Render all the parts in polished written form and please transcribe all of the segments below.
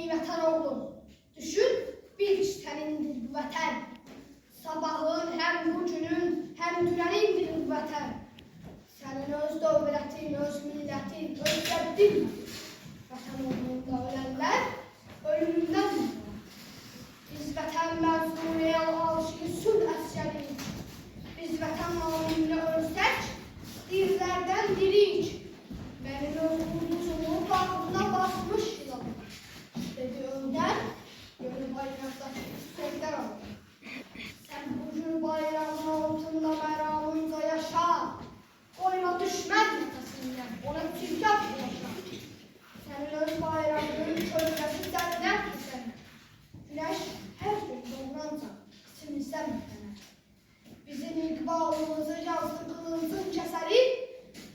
ey vətən oğlum, düşün, bil ki sənindir bu vətən. Sabahın, həm bu günün, həm dünənindir bu vətən. Sənin öz dövlətin, öz millətin, öz qəddin. Vətən uğrunda ölənlər, ölümündən var. Biz vətən məzlumiyyə aşığı sülh əsgəriyik. Biz vətən naminlə ölsək, dirlərdən dirik. Mənim öz qurducumu bağrına basmış ilan. Dedi öndən, gönül bayraqdakı sözlər alır. Sən bugün bayrağın altında məramınca yaşa. Qoyma düşmən yatasından, ona çirkab yaşa. Sənin öz bayrağının kölgəsi cənnətdir sənə. Güneş hər gün doğranca, içimizdən mütənər. Bizim iqbalımızı yazdı qılıncın kəsəri,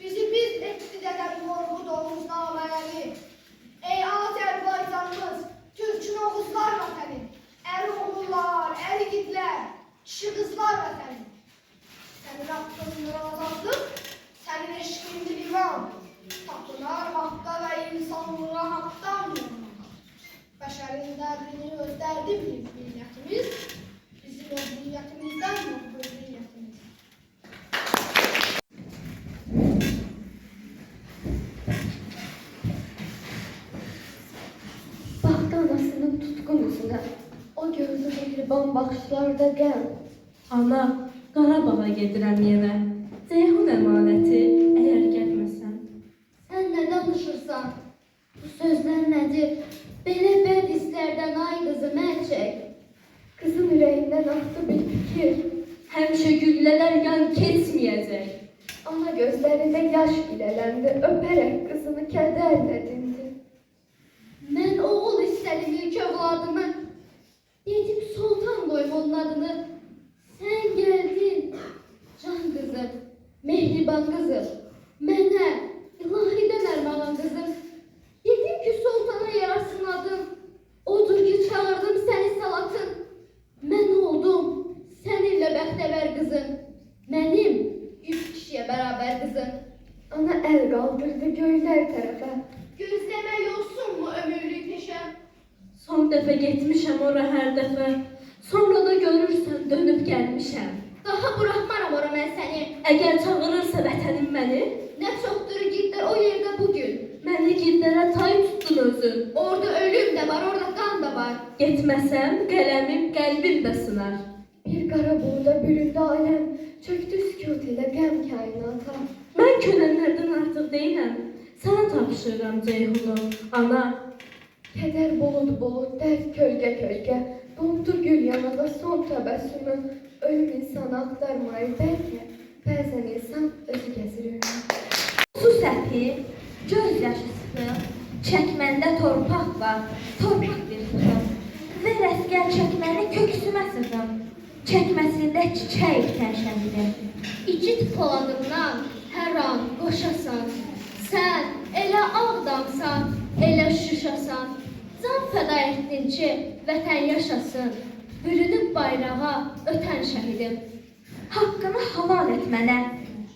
bizi biz etdi dədəli yorğu doğuz namələri. Ey Azərbaycanımız, Türkün oğuzlar vətəni, əri oğullar, əri gidlər, kişi qızlar vətəni. Sənin haqqındır azadlıq, sənin eşqindir iman. Tapınar haqqa və insanlığa haqdan yormaq. Bəşərin dərdini öz dərdi bilir millətimiz, bizim öz niyyətimizdən yox öz niyyətimiz. Baktı anasının tutqun üzünə, o gördü mehriban baxışlarda qəm. Ana, Qarabağa gedirəm yenə. Ceyhun əmanəti, əgər gəlməsən. Sən nə danışırsan? Bu sözlər nədir? Belə bəd hisslərdən ay qızım əl çək. Qızın ürəyindən axdı bir fikir. Həmişə güllələr yan keçməyəcək. Ana gözlərində yaş ilələndi, öpərək qızını kədərlə dindi. Mən oğul istədim ilk övladımı. Dedim Sultan qoyum onun adını. Sən gəldin, can qızım, mehriban qızım. Mənə, ilahidən ərmanım qızım. Dedim ki Sultana yararsın adım. Odur ki çağırdım səni salatın. Mən oldum, səninlə bəxtəvər qızım. Mənim 100 kişiyə bərabər qızım. Ana əl qaldırdı göylər tərəfə. Gözləmək olsunmu ömürlük peşəm? Son dəfə getmişəm ora hər dəfə. Sonra da görürsən dönüb gəlmişəm. Daha buraxmaram ora mən səni. Əgər çağırırsa vətənim məni, Nə çoxdur igidlər o yerdə bugün. məni gillərə tay tutdun özün. Orada ölüm də var, orada qan da var. Getməsəm qələmim, qəlbim də sınar. Bir qara buğda büründü aləm, çöktü sükut ilə qəm kainata. Mən könənlərdən artıq deyiləm. Sənə tapşırıram Ceyhunum, ana. Kədər bulud, dərd kölgə, dondu gül yanında son təbəssümü. Ölüm insanı axtarmayı bəlkə, bəzən insan özü gəzir ölümü. Su səthi, göz yaşı sıxır, çəkməndə torpaq var, torpaq bir sıxır. Ver əsgər çəkməni köksümə sıxır, çəkməsində çiçək tənşənidir. İgid poladından hər an qoşasan, sən elə Ağdamsan, elə Şuşasan. Can fəda etdin ki, vətən yaşasın, bürünüb bayrağa ötən şəhidim. Haqqını halal et mənə,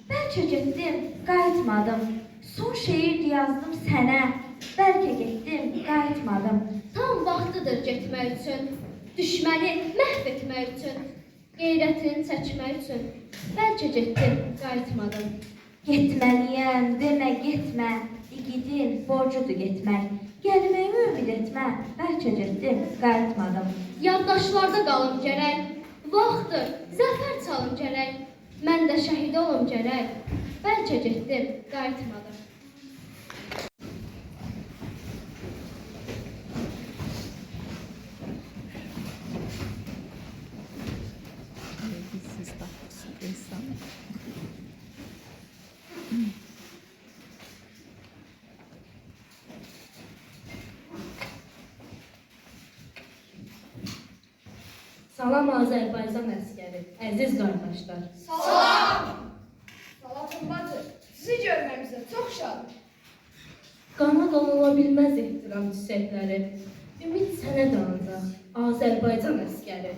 bəlkə getdim, qayıtmadım. Son şeir yazdım sənə, bəlkə getdim, qayıtmadım. Tam vaxtıdır getmək üçün, düşməni məhv etmək üçün, qeyrətini çəkmək üçün, bəlkə getdim, qayıtmadım. Getməliyəm, demə getmə, igidin borcudur getmək. Gəlməyimi ümid etmə, bəlkə getdim, qayıtmadım. Yaddaşlarda qalım gərək, vaxtdır, zəfər çalım gərək. Mən də şəhid olum gərək, bəlkə getdim, qayıtmadım. Salam Azərbaycan əskəri, əziz qardaşlar. Salam! Salam bacı, sizi görməyimizə çox şadıq. Qana qanıla bilməz ehtiram çiçəkləri. Ümid sənə də ancaq, Azərbaycan əskəri.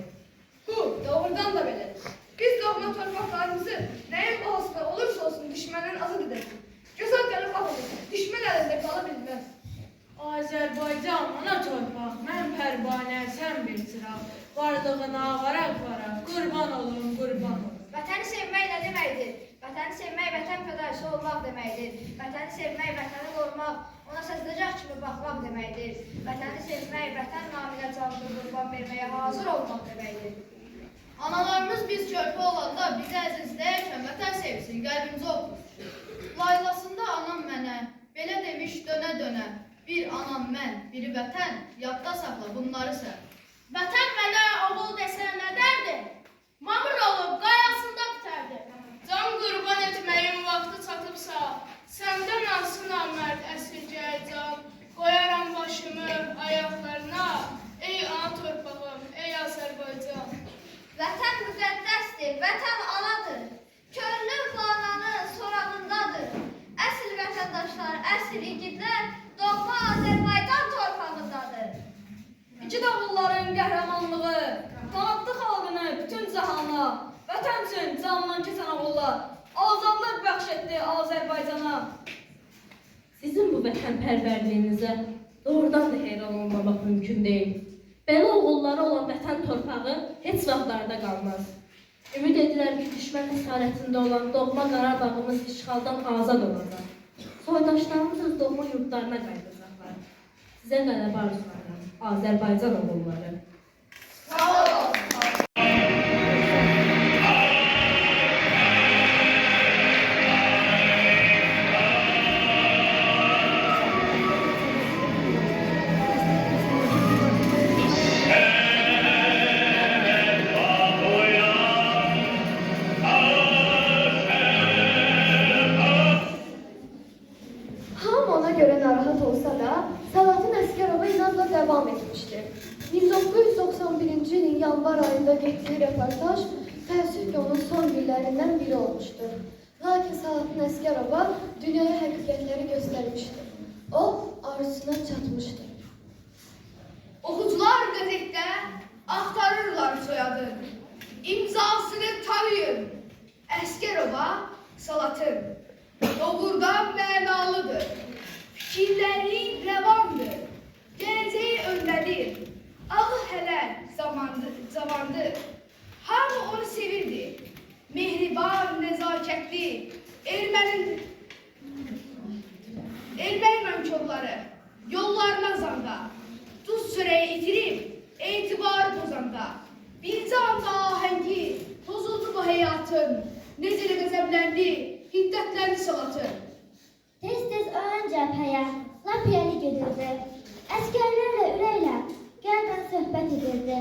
Doğrudan da belədir. Biz doğma torpaqlarımızı nəyin bahasına olursa olsun düşməndən azad edək. Gözəl gəlib baxın, düşmən əlində qala bilməz. Azərbaycan ana torpaq, mən pərvanə, sən bir çıraq. Varlığına varaq, qurban olum, qurban olum. Vətəni sevmək nə deməkdir? Vətəni sevmək, vətən fədaisi olmaq deməkdir. Vətəni sevmək, vətəni qorumaq, ona səzləcək kimi baxmaq deməkdir. Vətəni sevmək, vətən naminə canlı qurban verməyə hazır olmaq deməkdir. Analarımız biz körpə olanda bizi əzizləyərkən vətən sevsin, qəlbimizi oxur. Laylasında anam mənə belə demiş dönə-dönə. Bir anam mən, biri vətən, yadda saxla bunları sən. Vətən mənə oğul desən nə dərdi? Mamır olub qayasında bitərdi. Can qurban etməyin vaxtı çatıbsa, səndən alsın namərd əsirgəyə can. Qoyaram başımı ayaqlarına, ey ana torpağım, ey Azərbaycan. Vətən müqəddəsdir, vətən anadır. Könlüm ananın sorağındadır. Əsl vətəndaşlar, əsl igidlər doğma Azərbaycan torpağındadır. İki davulların qəhrəmanlığı, tanıtdı xalqını bütün cahana. Vətən üçün canlan keçən oğullar, azadlıq bəxş etdi Azərbaycana. Sizin bu vətənpərvərliyinizə doğrudan da heyran olmamaq mümkün deyil. Belə oğulları olan vətən torpağı heç vaxtlarda qalmaz. Ümid edirəm ki, düşmən əsarətində olan doğma Qarabağımız işğaldan azad olacaq. Soydaşlarımız öz doğma yurtlarına qayıdacaqlar. Sizə qələbə arzulayıram, Azərbaycan oğulları. Hamı ona göre narahat olsa da Salahattin Əsgərova inadla devam etmişti. 1991 yılın yanvar ayında getdiyi röportaj təəssüf ki onun son günlərindən biri olmuştur. Lakin Salahattin Əsgərova dünyaya həqiqətləri göstərmişdir. O arzusuna çatmışdır. Oxucular qəzetdə axtarırlar soyadın. İmzasını tanıyın. Əsgərova Salatın. Doğrudan mənalıdır. Fikirləri rəvandır. Gələcəyi öndədir. Alı hələ zamandır. Hamı onu sevirdi. Mehriban, nəzakətli. Erməni nankörləri yollarına zanda. Tuz sürəyi itirib, etibarı pozanda. Bircə anda ahəngi pozuldu bu həyatın. Necə də qəzəbləndi, hiddətləndi Salatın. Tez-tez ön cəbhəyə, lap yeni gedirdi. Əsgərlərlə ürəklə, qəlbən söhbət edirdi.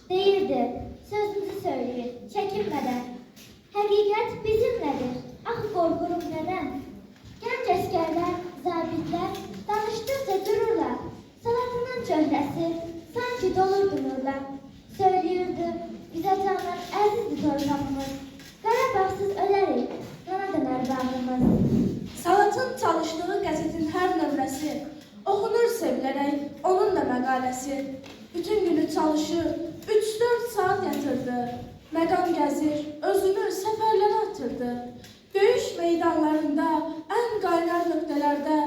Deyirdi, sözünüzü söyləyir, çəkinmədən. Həqiqət bizimlədir, axı qorxurum nədən? Gənc əsgərlər, zabitlər danışdıqca dururlar. Salatının çöhrəsi sanki dolurdu nurla. Söyləyirdi, bizə canan əzizdir torpağımız. Qarabağsız ölərik, qana dönər bağrımız. Salatın çalışdığı qəzetin hər nömrəsi oxunur sevilərək onun da məqaləsi. Bütün günü çalışır, 3-4 saat yatırdı. Məqam gəzir, özünü səfərlərə atırdı. Döyüş meydanlarında, ən qaynar nöqtələrdə,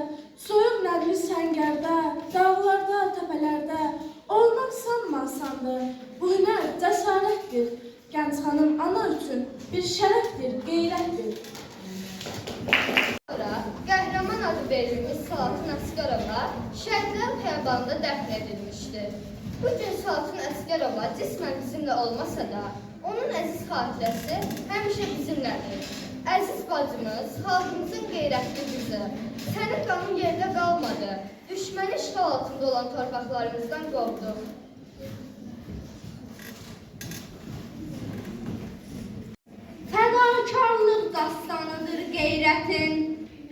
soyuq nəbli səngərdə, dağlarda, təpələrdə olmaq sanma asandır. Bu hünər cəsarətdir. Gənc xanım ana üçün bir şərəfdir, qeyrətdir. Sonra qəhrəman adı verilmiş Salahattin Əsgərova Şəhidlər Xiyabanında dəfn edilmişdi. Bu gün Salahattin Əsgərova cismən bizimlə olmasa da, onun əziz xatirəsi həmişə bizimlədir. Əziz bacımız, xalqımızın qeyrətli qızı, sənin qanın yerdə qalmadı. Düşmən işğal altında olan torpaqlarımızdan qovduq. Fədakarlıq dastanıdır qeyrətin,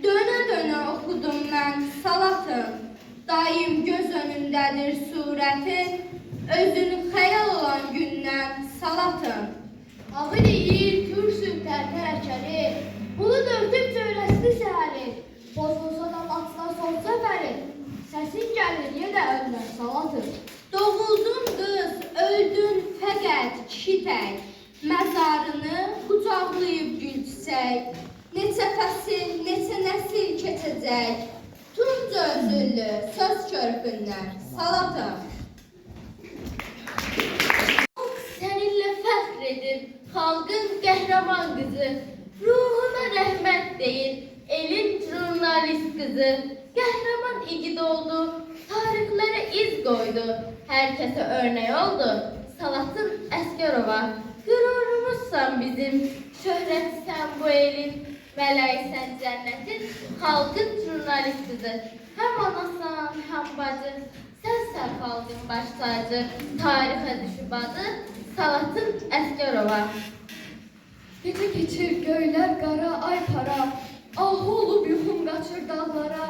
dönə-dönə oxudum mən Salatın. Daim göz önündədir surətin, özünü xəyal olan gündən Salatın. Ağı deyir, kürsün tərtər əkəri, bulud örtüb cöyrəsini səhəri. Bozulsa da atla son səfəri, səsin gəlir yenə öndən Salatın. Doğuldun qız, öldün fəqət kişi tək, məzarını qucaqlayıb gül çiçək. Neçə fəsil, neçə nəsil keçəcək, tüm Bunca özüllü söz körpündən salata. Seninle fəxr halkın qəhrəman qızı, ruhuna rəhmət deyil, elin jurnalist qızı, qəhrəman igid oldu, tarixlərə iz qoydu, herkese örnek oldu, Salatın Əsgərova, qürurumuzsan bizim, şöhrətsən bu elin, mələksən cənnətin, halkın jurnalist qızı, həm anasan, həm bacı, sənsən xalqın baş tacı, tarixə düşüb adı, Salatın Əsgərova. Gece geçir göyler kara ay para, ah olup yuhum kaçır dağlara.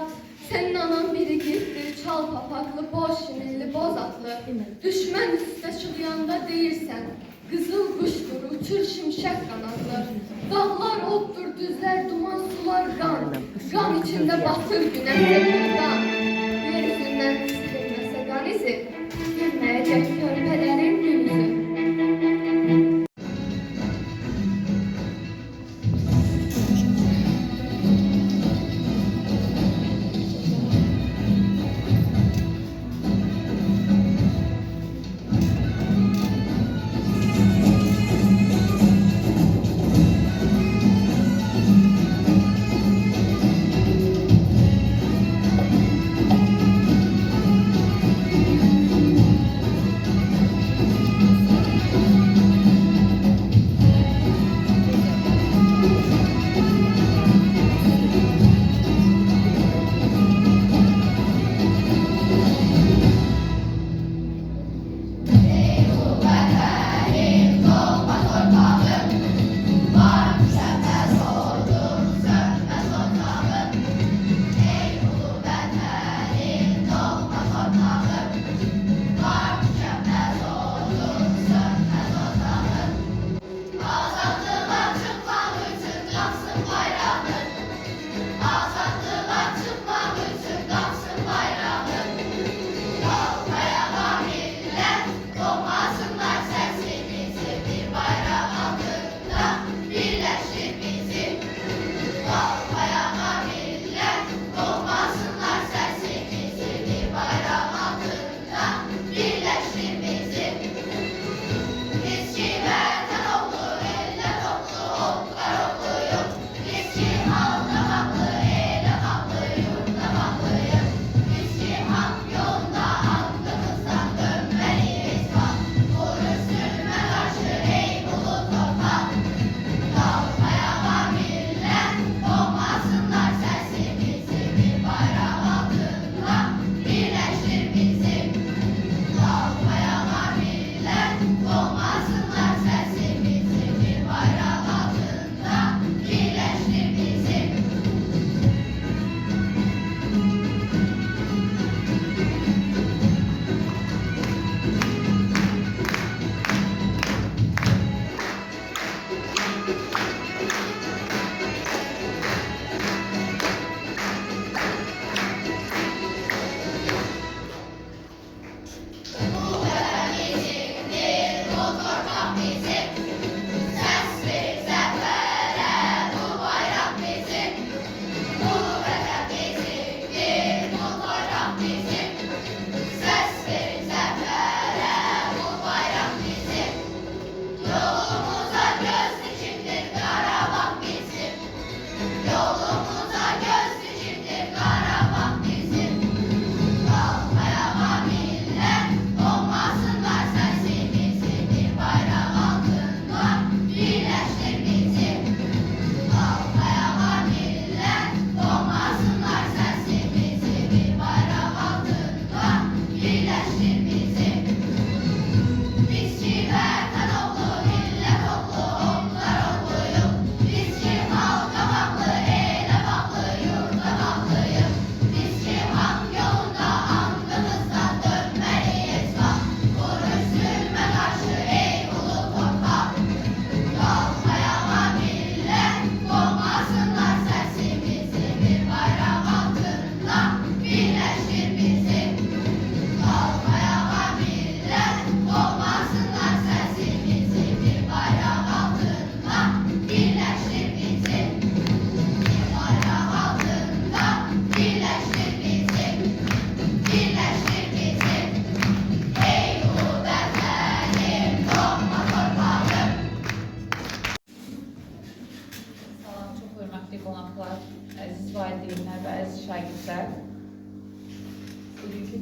Senin anan biri gitti, çal papaklı, boş şinilli, boz atlı. Düşman üstte çıkıyanda değilsen, kızıl kuştur, uçur şimşek kanatlı. Dağlar ottur, düzler duman, sular kan. Kan içinde batır güneşe kurdan. Yeryüzünden silinmese kan izi, girmeyecek körpelerin günüzü.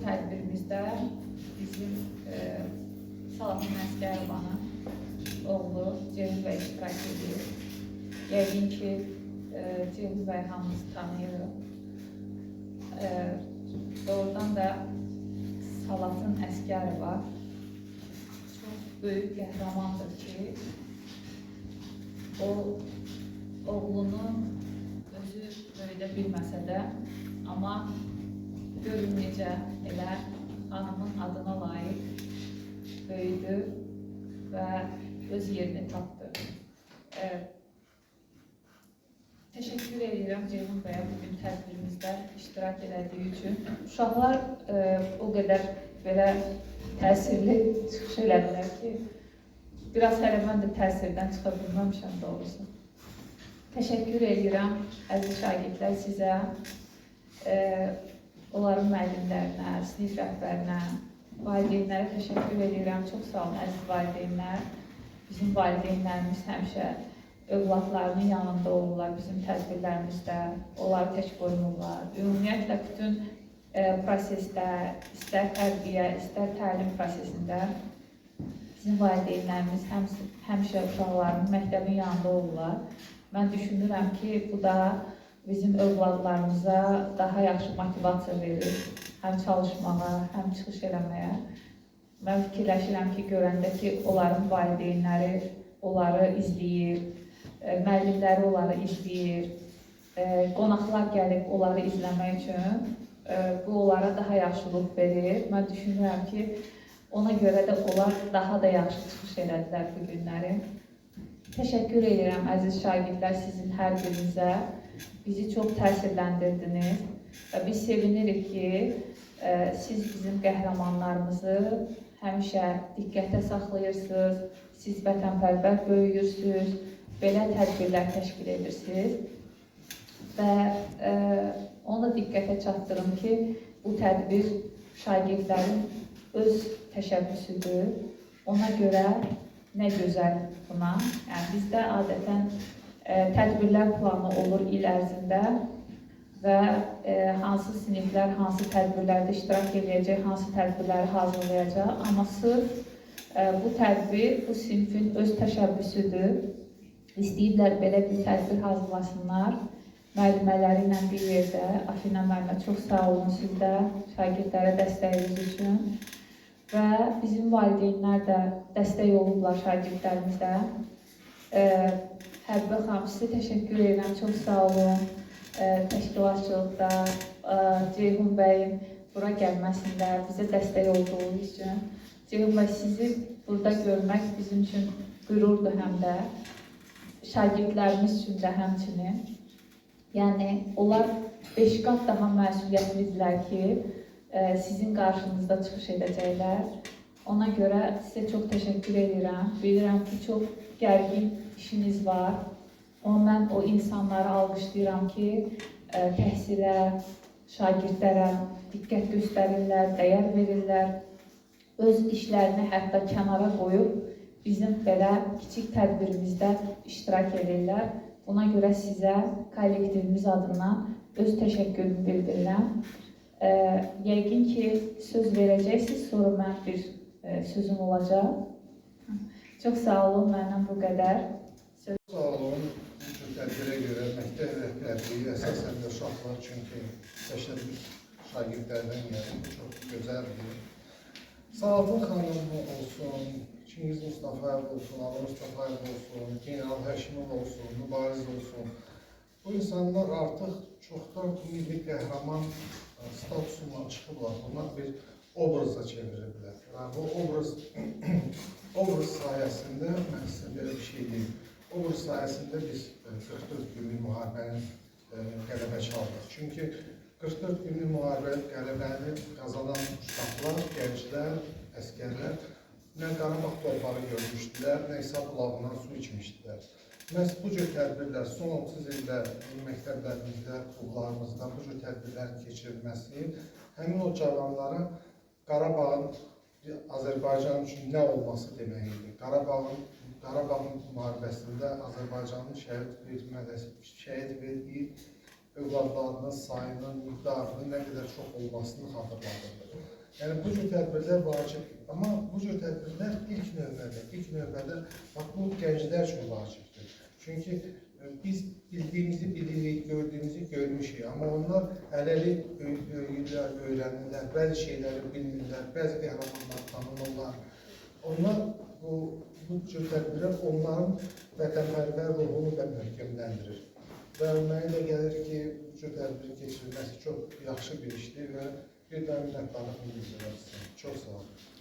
tədbirimizdə bizim Salatın Əsgəroğlu'nun oğlu Ceyhun bəy iştirak edir. Yəqin ki, Ceyhun bəy hamımız tanıyırıq. Doğrudan da Salatın Əsgərova çox böyük qəhrəmandır ki, o oğlunu özü böyüdə bilməsə də, amma görün necə elə xanımın adına layiq böyüdü və öz yerini tapdı. Təşəkkür edirəm Ceyhun bəyə bugün tədbirimizdə iştirak elədiyi üçün. Uşaqlar o qədər belə təsirli çıxış elədilər ki, biraz hələ mən də təsirdən çıxa bilməmişəm doğrusu. Təşəkkür edirəm əziz şagirdlər sizə, onların müəllimlərinə, sinif rəhbərinə, valideynlərə təşəkkür edirəm. Çox sağ olun əziz valideynlər. Bizim valideynlərimiz həmişə övladlarının yanında olurlar bizim tədbirlərimizdə, onları tək qoymurlar. Ümumiyyətlə bütün prosesdə, istər tərbiyə, istər təlim prosesində bizim valideynlərimiz həmişə uşaqların məktəbin yanında olurlar. Mən düşünürəm ki, bu da bizim övladlarımıza daha yaxşı motivasiya verir, həm çalışmağa, həm çıxış eləməyə. Mən fikirləşirəm ki, görəndə ki, onların valideynləri onları izləyir, müəllimləri onları izləyir, qonaqlar gəlib onları izləmək üçün bu onlara daha yaxşılıq verir. Mən düşünürəm ki, ona görə də onlar daha da yaxşı çıxış elədilər bu günləri. Təşəkkür edirəm əziz şagirdlər sizin hər birinizə. Bizi çox təsirləndirdiniz və biz sevinirik ki, siz bizim qəhrəmanlarımızı həmişə diqqətə saxlayırsınız, siz vətənpərvər böyüyürsünüz, belə tədbirlər təşkil edirsiniz və onu da diqqətə çatdırım ki, bu tədbir şagirdlərin öz təşəbbüsüdür. Ona görə nə gözəl buna. Yəni, bizdə adətən tədbirlər planı olur il ərzində və hansı siniflər, hansı tədbirlərdə iştirak edəcək, hansı tədbirləri hazırlayacaq. Amma sırf bu tədbir, bu sinifin öz təşəbbüsüdür. İstəyiblər belə bir tədbir hazırlasınlar. Müəllimələri ilə bir yerdə. Afina müəllimə, çox sağ olun sizdə, şagirdlərə dəstəyiniz üçün. Və bizim valideynlər də dəstək olublar şagirdlərimizdə. Həbbə xanım, sizə təşəkkür edirəm, çox sağ olun. Təşkilatçılıqda Ceyhun bəyin bura gəlməsində bizə dəstək olduğunuz üçün. Ceyhun bəy, sizi burada görmək bizim üçün qürurdur həm də. Şagirdlərimiz üçün də həmçinin. Yəni, onlar 5 qat daha məsuliyyətlidirlər ki, sizin qarşınızda çıxış edəcəklər. Ona görə sizə çox təşəkkür edirəm. Bilirəm ki, çox gərgin işiniz var. Amma mən o insanları alqışlayıram ki, təhsilə, şagirdlərə diqqət göstərirlər, dəyər verirlər. Öz işlərini hətta kənara qoyub bizim belə kiçik tədbirimizdə iştirak edirlər. Buna görə sizə kollektivimiz adından öz təşəkkürümü bildirirəm. Yəqin ki, söz verəcəksiniz, sonra mən bir sözüm olacaq. Çox sağ olun, məndən bu qədər. Sağ olun, bu tədbirə görə məktəb rəhbərliyi əsasən də uşaqlar, çünki təşəbbüs şagirdlərdən gəlir, çox gözəldir. Salatın xanımı olsun, Çingiz Mustafayev olsun, Ali Mustafayev olsun, General Həşimov olsun, Mübariz olsun. Bu insanlar artıq çoxdan milli qəhrəman statusundan çıxıblar. Bunlar bir obraza çeviriblər. Bu obraz sayəsində, mən sizə belə bir şey deyim, obraz sayəsində biz 44 günlük müharibənin qələbə çaldıq. Çünki 44 günlük müharibə qələbəni qazanan uşaqlar, gənclər, əskərlər nə Qarabağ torpağı görmüşdülər, nə İsa bulağından su içmişdilər. Məhz bu cür tədbirlər son 30 ildə məktəblərimizdə, klublarımızda bu cür tədbirlərin keçirilməsi həmin o cavanlara Qarabağın Azərbaycan üçün nə olması demək idi. Qarabağın müharibəsində Azərbaycanın şəhid verdiyi övladlarının sayının, miqdarının nə qədər çox olmasını xatırladırdı. Yəni bu cür tədbirlər vacibdir. Amma bu cür tədbirlər ilk növbədə bax bu gənclər üçün vacibdir. Çünki biz bildiyimizi bilirik, gördüyümüzü görmüşük. Amma onlar hələlik böyüyürlər, öyrənirlər, bəzi şeyləri bilmirlər, bəzi qəhrəmanlar tanınırlar. Onlar bu cür tədbirlər onların vətənpərvər ruhunu da möhkəmləndirir. Və mənə də gəlir ki, bu cür tədbirin keçirilməsi çox yaxşı bir işdir və bir də minnətdarlıq bildirirəm sizə. Çox sağ olun.